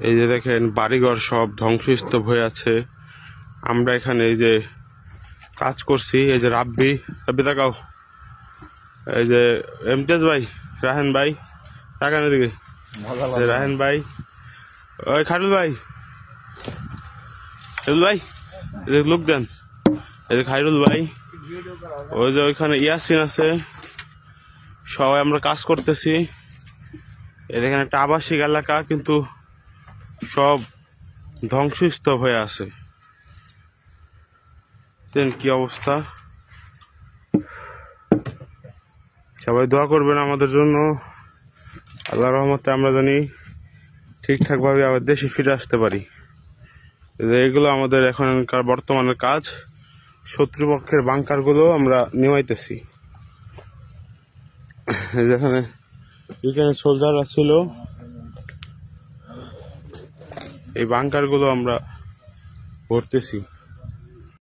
এই যে দেখেন বাড়িঘর সব ধ্বংসস্তূপ হয়ে আছে। আমরা এখানে এই যে কাজ করছি, এই যে রাব্বি তাকাও, এই যে ইমতিয়াজ ভাই, রাহেন ভাই তাকান এদিকে, রাহেন ভাই, ওই খায়রুল ভাই, লোক দেন, এই যে খায়রুল ভাই, ওই যে ওইখানে ইয়াসিন আছে, সবাই আমরা কাজ করতেছি। এখানে একটা আবাসিক এলাকা, কিন্তু সব ধ্বংসস্তূপ হয়ে আছে। কি অবস্থা, সবাই দোয়া করবেন আমাদের জন্য। আল্লাহর রহমতে আমরা জানি ঠিকঠাক ভাবে আবার দেশে ফিরে আসতে পারি। এগুলো আমাদের এখনকার বর্তমানের কাজ। শত্রুপক্ষের বাংকার গুলো আমরা নিমাইতেছি। যেখানে এখানে সোলজাররা ছিল, এই বাংকার গুলো আমরা ভরতেছি।